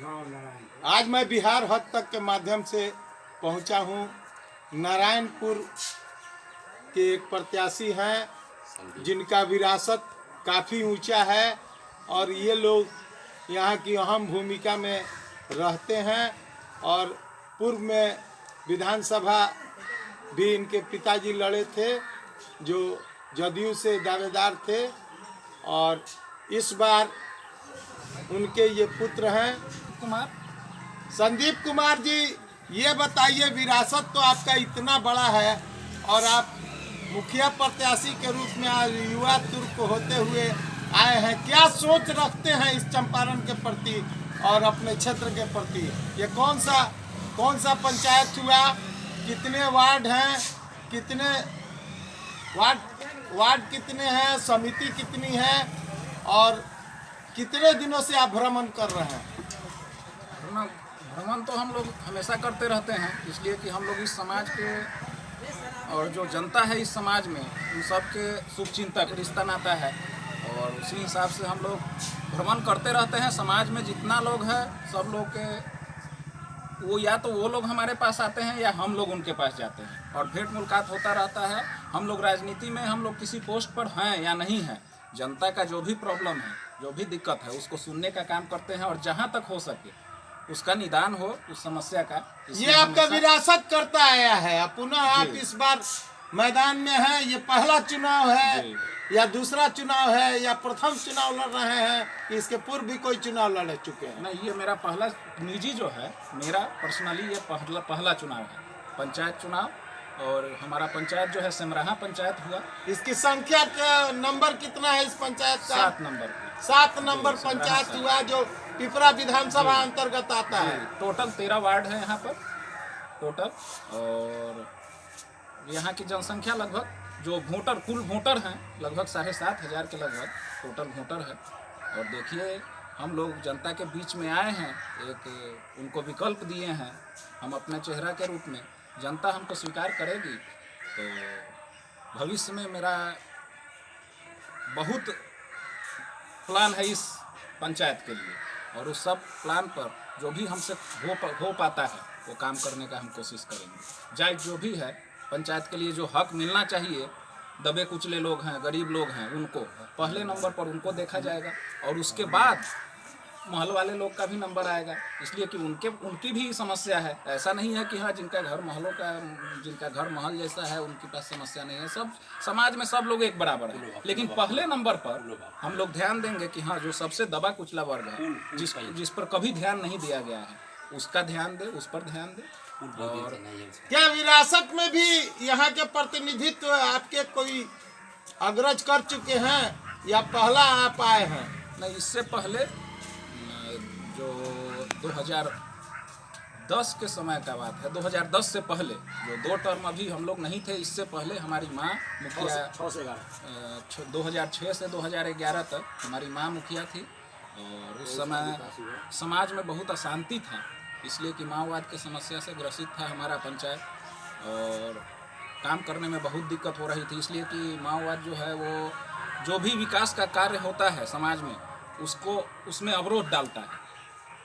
आज मैं बिहार हद तक के माध्यम से पहुंचा हूं। नारायणपुर के एक प्रत्याशी हैं जिनका विरासत काफ़ी ऊंचा है और ये लोग यहाँ की अहम भूमिका में रहते हैं और पूर्व में विधानसभा भी इनके पिताजी लड़े थे जो जदयू से दावेदार थे और इस बार उनके ये पुत्र हैं संदीप कुमार जी। ये बताइए, विरासत तो आपका इतना बड़ा है और आप मुखिया प्रत्याशी के रूप में आज युवा तुर्क होते हुए आए हैं, क्या सोच रखते हैं इस चंपारण के प्रति और अपने क्षेत्र के प्रति? ये कौन सा पंचायत हुआ, कितने वार्ड हैं, कितने वार्ड कितने हैं, समिति कितनी है और कितने दिनों से आप भ्रमण कर रहे हैं? भ्रमण तो हम लोग हमेशा करते रहते हैं, इसलिए कि हम लोग इस समाज के और जो जनता है इस समाज में उन सब के शुभचिंतक रिश्ता नाता है और उसी हिसाब से हम लोग भ्रमण करते रहते हैं। समाज में जितना लोग हैं सब लोग के वो या तो वो लोग हमारे पास आते हैं या हम लोग उनके पास जाते हैं और भेंट मुलाकात होता रहता है। हम लोग राजनीति में हम लोग किसी पोस्ट पर हैं या नहीं हैं, जनता का जो भी प्रॉब्लम है, जो भी दिक्कत है उसको सुनने का काम करते हैं और जहाँ तक हो सके उसका निदान हो उस समस्या का। ये आपका विरासत करता आया है, पुनः आप इस बार मैदान में हैं। ये पहला चुनाव है या दूसरा चुनाव है या प्रथम चुनाव लड़ रहे हैं? इसके पूर्व भी कोई चुनाव लड़ चुके हैं? नहीं, ये मेरा पहला निजी जो है, मेरा पर्सनली ये पहला चुनाव है, पंचायत चुनाव। और हमारा पंचायत जो है सिमराहा पंचायत हुआ। इसकी संख्या का नंबर कितना है इस पंचायत का? 7 नंबर पंचायत हुआ जो पिपरा विधानसभा अंतर्गत आता है। टोटल 13 वार्ड है यहाँ पर टोटल। और यहाँ की जनसंख्या लगभग जो कुल वोटर हैं लगभग 7,500 के लगभग टोटल वोटर है। और देखिए, हम लोग जनता के बीच में आए हैं, एक उनको विकल्प दिए हैं हम अपने चेहरा के रूप में। जनता हमको स्वीकार करेगी तो भविष्य में मेरा बहुत प्लान है इस पंचायत के लिए और उस सब प्लान पर जो भी हमसे हो पाता है वो काम करने का हम कोशिश करेंगे। जायज जो भी है पंचायत के लिए जो हक मिलना चाहिए, दबे कुचले लोग हैं, गरीब लोग हैं, उनको पहले नंबर पर उनको देखा जाएगा और उसके बाद महल वाले लोग का भी नंबर आएगा। इसलिए कि उनकी भी समस्या है। ऐसा नहीं है कि हाँ जिनका घर महल जैसा है उनके पास समस्या नहीं है। सब समाज में सब लोग एक बराबर है, लेकिन पहले नंबर पर हम लोग ध्यान देंगे कि हाँ जो सबसे दबा कुचला वर्ग है, जिस पर कभी ध्यान नहीं दिया गया है, उसका ध्यान दे, उस पर ध्यान दे। और क्या विरासत में भी यहाँ के प्रतिनिधित्व आपके कोई अग्रज कर चुके हैं या पहला आप आए हैं? नहीं, इससे पहले जो 2010 के समय का बात है, 2010 से पहले जो 2 टर्म अभी हम लोग नहीं थे, इससे पहले हमारी माँ मुखिया 2006 से 2011 तक हमारी माँ मुखिया थी। और उस समय समाज में बहुत अशांति था, इसलिए कि माओवाद की समस्या से ग्रसित था हमारा पंचायत और काम करने में बहुत दिक्कत हो रही थी। इसलिए कि माओवाद जो है वो जो भी विकास का कार्य होता है समाज में उसमें अवरोध डालता है।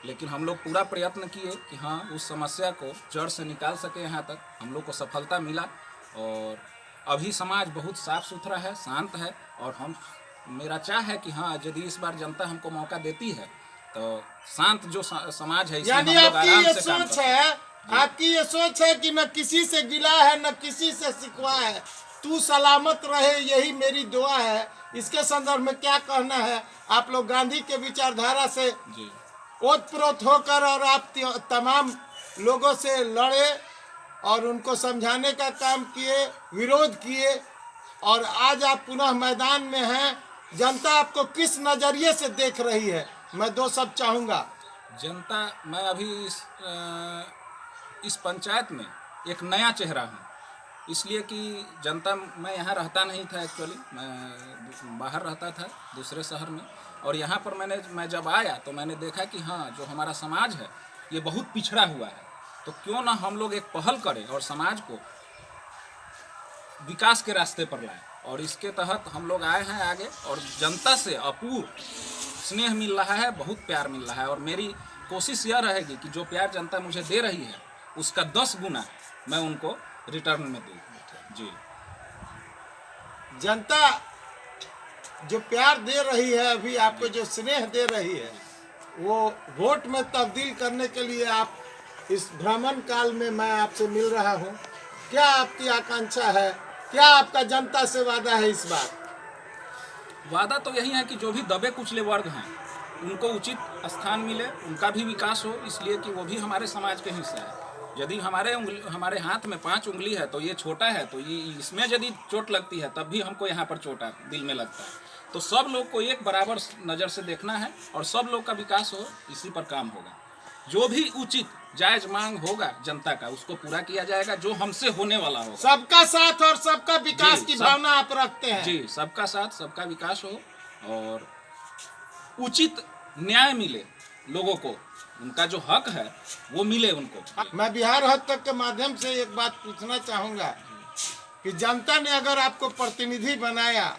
लेकिन हम लोग पूरा प्रयत्न किए कि हाँ उस समस्या को जड़ से निकाल सके। यहाँ तक हम लोग को सफलता मिला और अभी समाज बहुत साफ सुथरा है, शांत है। और मेरा चाह है कि हाँ यदि इस बार जनता हमको मौका देती है तो शांत जो समाज है, यानी आपकी ये सोच है कि न किसी से गिला है न किसी से शिकवा है, तू सलामत रहे, यही मेरी दुआ है। इसके संदर्भ में क्या कहना है? आप लोग गांधी के विचारधारा से ओतप्रोत होकर और आप तमाम लोगों से लड़े और उनको समझाने का काम किए, विरोध किए और आज आप पुनः मैदान में हैं। जनता आपको किस नज़रिए से देख रही है? मैं 2 शब्द चाहूँगा। जनता, मैं अभी इस पंचायत में एक नया चेहरा हूँ, इसलिए कि जनता, मैं यहाँ रहता नहीं था, एक्चुअली मैं बाहर रहता था दूसरे शहर में। और यहाँ पर मैं जब आया तो मैंने देखा कि हाँ जो हमारा समाज है ये बहुत पिछड़ा हुआ है, तो क्यों ना हम लोग एक पहल करें और समाज को विकास के रास्ते पर लाएं। और इसके तहत हम लोग आए हैं आगे और जनता से अपूर्व स्नेह मिल रहा है, बहुत प्यार मिल रहा है। और मेरी कोशिश यह रहेगी कि जो प्यार जनता मुझे दे रही है उसका 10 गुना मैं उनको रिटर्न में दूँ। जी, जनता जो प्यार दे रही है, अभी आपको जो स्नेह दे रही है, वो वोट में तब्दील करने के लिए आप इस भ्रमण काल में मैं आपसे मिल रहा हूँ। क्या आपकी आकांक्षा है, क्या आपका जनता से वादा है इस बार? वादा तो यही है कि जो भी दबे कुचले वर्ग हैं उनको उचित स्थान मिले, उनका भी विकास हो, इसलिए कि वो भी हमारे समाज के हिस्सा है। यदि हमारे हाथ में 5 उंगली है तो ये छोटा है, तो ये इसमें यदि चोट लगती है तब भी हमको यहाँ पर चोट दिल में लगता है। तो सब लोग को एक बराबर नज़र से देखना है और सब लोग का विकास हो, इसी पर काम होगा। जो भी उचित जायज मांग होगा जनता का उसको पूरा किया जाएगा, जो हमसे होने वाला होगा। सबका साथ और सबका विकास की भावना आप रखते हैं। जी, सबका साथ सबका विकास हो और उचित न्याय मिले लोगों को, उनका जो हक है वो मिले उनको। मैं बिहार हद तक के माध्यम से एक बात पूछना चाहूँगा कि जनता ने अगर आपको प्रतिनिधि बनाया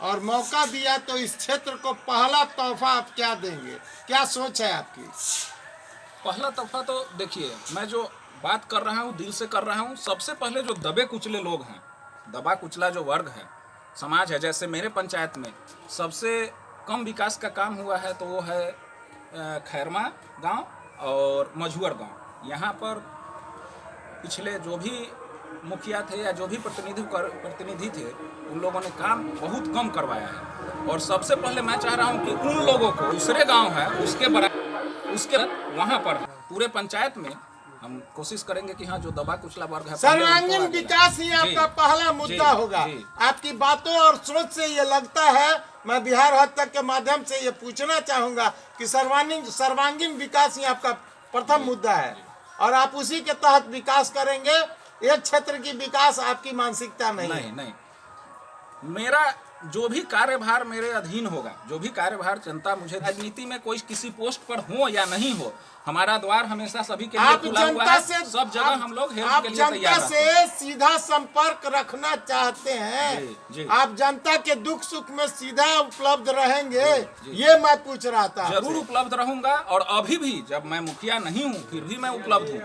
और मौका दिया तो इस क्षेत्र को पहला तोहफा आप क्या देंगे? क्या सोच है आपकी? पहला तोहफा तो देखिए, मैं जो बात कर रहा हूँ दिल से कर रहा हूँ। सबसे पहले जो दबे कुचले लोग हैं, दबा कुचला जो वर्ग है, समाज है, जैसे मेरे पंचायत में सबसे कम विकास का काम हुआ है तो वो है खैरमा गांव और मझुअर गांव। यहाँ पर पिछले जो भी मुखिया थे या जो भी प्रतिनिधि थे उन लोगों ने काम बहुत कम करवाया है। और सबसे पहले मैं चाह रहा हूँ कि उन लोगों को दूसरे गांव है उसके वहाँ पर पूरे पंचायत में हम कोशिश करेंगे कि हाँ जो दबा कुचला वर्ग है सर्वांगीण विकास ही आपका पहला मुद्दा होगा। आपकी बातों और सोच से ये लगता है, मैं बिहार हद तक के माध्यम से ये पूछना चाहूंगा कि सर्वांगीण विकास ही आपका प्रथम मुद्दा है और आप उसी के तहत विकास करेंगे। एक क्षेत्र की विकास आपकी मानसिकता नहीं। मेरा जो भी कार्यभार मेरे अधीन होगा, जो भी कार्यभार जनता मुझे, राजनीति में कोई किसी पोस्ट पर हो या नहीं हो, हमारा द्वार हमेशा सभी के लिए खुला हुआ है। सब जगह हम लोग हेल्प के लिए तैयार हैं। आप जनता से सीधा संपर्क रखना चाहते हैं, आप जनता के दुख सुख में सीधा उपलब्ध रहेंगे, ये मैं पूछ रहा था। जरूर उपलब्ध रहूंगा और अभी भी जब मैं मुखिया नहीं हूँ फिर भी मैं उपलब्ध हूँ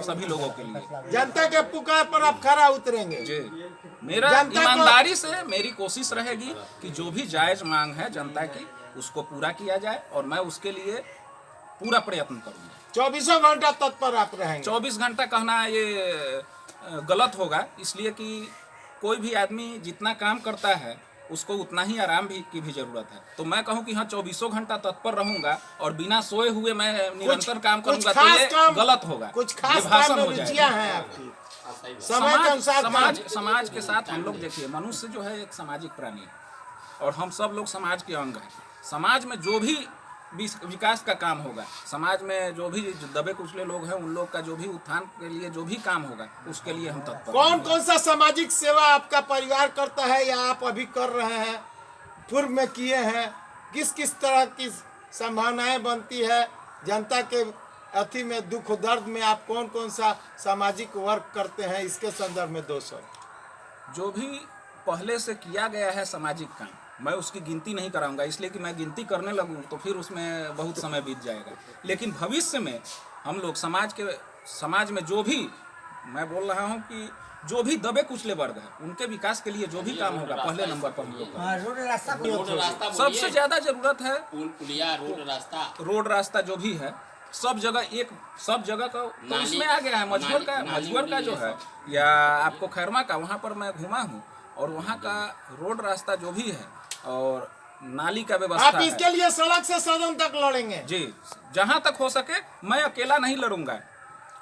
सभी लोगों के लिए। जनता के पुकार पर आप खरा उतरेंगे। मेरा ईमानदारी से मेरी कोशिश रहेगी कि जो भी जायज मांग है जनता की उसको पूरा किया जाए और मैं उसके लिए पूरा प्रयत्न करूंगा। 24 घंटा तत्पर आप रहेंगे? 24 घंटा कहना ये गलत होगा, इसलिए कि कोई भी आदमी जितना काम करता है उसको उतना ही आराम की भी जरूरत है। तो मैं कहूँ कि हाँ 24 घंटा तत्पर रहूंगा और बिना सोए हुए मैं निरंतर काम करूंगा तो ये गलत होगा। कुछ खास काम में रुचियां हैं आपकी? समाज के साथ हम लोग, देखिए मनुष्य जो है एक सामाजिक प्राणी है और हम सब लोग समाज के अंग हैं। समाज में जो भी विकास का काम होगा, समाज में जो भी दबे कुचले लोग हैं उन लोग का जो भी उत्थान के लिए जो भी काम होगा उसके लिए हम तत्पर। कौन सा सामाजिक सेवा आपका परिवार करता है या आप अभी कर रहे हैं, पूर्व में किए हैं? किस तरह की संभावनाएं बनती है जनता के अति में, दुख दर्द में आप कौन सा सामाजिक वर्क करते हैं? इसके संदर्भ में 2 शब्द। जो भी पहले से किया गया है सामाजिक काम, मैं उसकी गिनती नहीं कराऊंगा, इसलिए कि मैं गिनती करने लगूं तो फिर उसमें बहुत समय बीत जाएगा। लेकिन भविष्य में हम लोग समाज में जो भी, मैं बोल रहा हूं कि जो भी दबे कुचले वर्ग है उनके विकास के लिए जो भी काम होगा पहले नंबर पर हम लोग। सबसे ज्यादा जरूरत है रोड रास्ता जो भी है, सब जगह का तो इसमें आ गया है। मझुअर का जो है या आपको खैरमा का, वहाँ पर मैं घूमा हूँ और वहाँ का रोड रास्ता जो भी है और नाली का व्यवस्था आप इसके लिए सड़क से सदन तक लड़ेंगे? जी, जहाँ तक हो सके। मैं अकेला नहीं लड़ूंगा,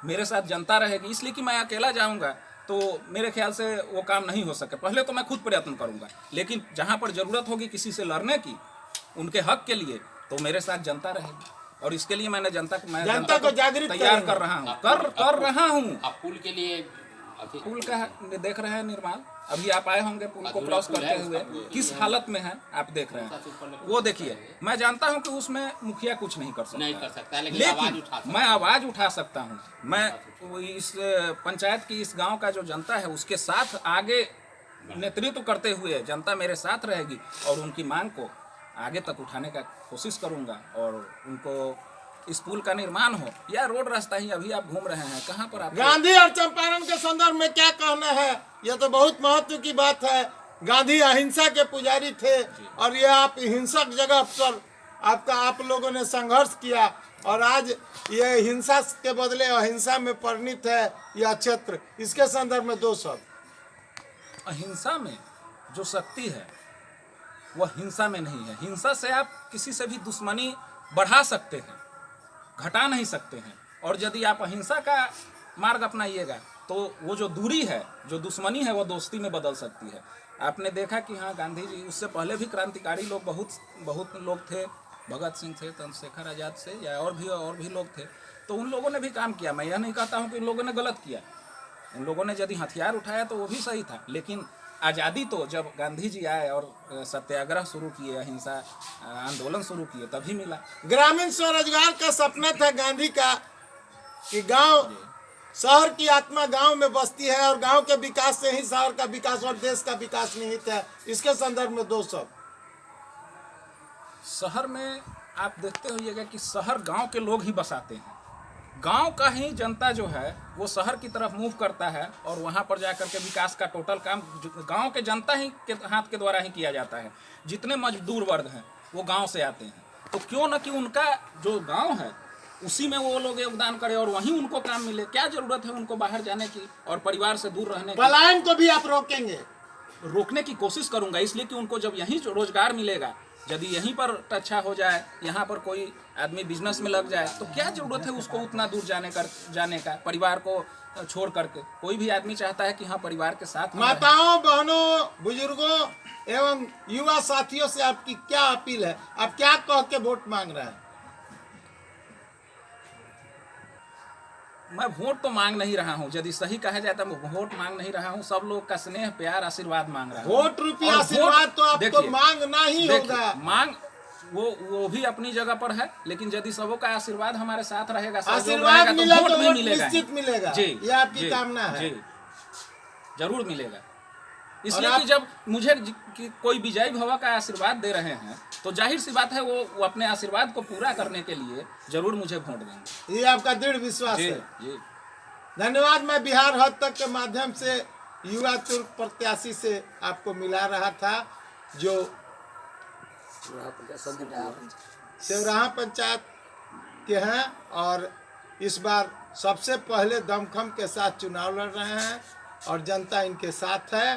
मेरे साथ जनता रहेगी, इसलिए कि मैं अकेला जाऊंगा तो मेरे ख्याल से वो काम नहीं हो सके। पहले तो मैं खुद प्रयत्न करूंगा, लेकिन जहाँ पर जरूरत होगी किसी से लड़ने की, उनके हक के लिए, तो मेरे साथ जनता रहेगी। और इसके लिए मैंने जनता को जागृत तैयार कर रहा हूँ। पुल के लिए पुल का देख रहे हैं निर्माण, अभी आप आए होंगे पुल को क्रॉस करते हुए, किस हालत में है आप देख रहे हैं। वो देखिए, मैं जानता हूं कि उसमें मुखिया कुछ नहीं कर सकता, लेकिन मैं आवाज उठा सकता हूं। मैं इस पंचायत की, इस गांव का जो जनता है उसके साथ आगे नेतृत्व करते हुए जनता मेरे साथ रहेगी और उनकी मांग को आगे तक उठाने का कोशिश करूंगा और उनको इस पुल का निर्माण हो या रोड रास्ता ही अभी आप घूम रहे हैं, कहाँ पर आप गांधी और चंपारण के संदर्भ में क्या कहना है? यह तो बहुत महत्व की बात है। गांधी अहिंसा के पुजारी थे और ये आप हिंसक जगह पर आप लोगों ने संघर्ष किया और आज ये हिंसा के बदले अहिंसा में परिणित है यह क्षेत्र। इसके संदर्भ में दो शब्द। अहिंसा में जो शक्ति है वह हिंसा में नहीं है। हिंसा से आप किसी से भी दुश्मनी बढ़ा सकते हैं, घटा नहीं सकते हैं। और यदि आप अहिंसा का मार्ग अपनाइएगा तो वो जो दूरी है, जो दुश्मनी है, वो दोस्ती में बदल सकती है। आपने देखा कि हाँ, गांधी जी, उससे पहले भी क्रांतिकारी लोग बहुत लोग थे, भगत सिंह थे, चंद्रशेखर आज़ाद से या और भी लोग थे, तो उन लोगों ने भी काम किया। मैं यह नहीं कहता हूँ कि उन लोगों ने गलत किया। उन लोगों ने यदि हथियार उठाया तो वो भी सही था, लेकिन आज़ादी तो जब गांधी जी आए और सत्याग्रह शुरू किए, अहिंसा आंदोलन शुरू किए, तभी मिला। ग्रामीण स्वरोजगार का सपना था गांधी का कि गांव, शहर की आत्मा गांव में बसती है और गांव के विकास से ही शहर का विकास और देश का विकास निहित है। इसके संदर्भ में दो शब्द। शहर में आप देखते होइएगा कि शहर गांव के लोग ही बसाते हैं। गांव का ही जनता जो है वो शहर की तरफ मूव करता है और वहां पर जाकर के विकास का टोटल काम गांव के जनता ही के हाथ के द्वारा ही किया जाता है। जितने मजदूर वर्ग हैं वो गांव से आते हैं, तो क्यों न कि उनका जो गांव है उसी में वो लोग योगदान करें और वहीं उनको काम मिले। क्या जरूरत है उनको बाहर जाने की और परिवार से दूर रहने की? पलायन को भी आप रोकेंगे? रोकने की कोशिश करूंगा, इसलिए कि उनको जब यहीं रोजगार मिलेगा, यदि यहीं पर अच्छा हो जाए, यहाँ पर कोई आदमी बिजनेस में लग जाए, तो क्या जरूरत है उसको उतना दूर जाने का परिवार को छोड़ करके? कोई भी आदमी चाहता है कि हाँ, परिवार के साथ। माताओं, बहनों, बुजुर्गों एवं युवा साथियों से आपकी क्या अपील है? आप क्या कह के वोट मांग रहे हैं? मैं वोट तो मांग नहीं रहा हूँ, यदि सही कहा जाए तो मैं वोट मांग नहीं रहा हूँ। सब लोग का स्नेह, प्यार, आशीर्वाद मांग रहा हूँ। वोट रूपी आशीर्वाद तो आपको मांगना ही होगा। मांग वो भी अपनी जगह पर है, लेकिन यदि सबों का आशीर्वाद हमारे साथ रहेगा, आशीर्वाद मिला तो वोट मिलेगा, निश्चित मिलेगा। जी, ये आपकी कामना है। जी, जरूर मिलेगा। इसलिए कि जब मुझे कोई विजयी भव का आशीर्वाद दे रहे हैं तो जाहिर सी बात है वो अपने आशीर्वाद को पूरा करने के लिए जरूर मुझे वोट देंगे। ये आपका दृढ़ विश्वास है। जी। धन्यवाद। मैं बिहार हद तक के माध्यम से युवा तुर्क प्रत्याशी से आपको मिला रहा था, जो सेवराहा पंचायत के हैं और इस बार सबसे पहले दमखम के साथ चुनाव लड़ रहे हैं और जनता इनके साथ है।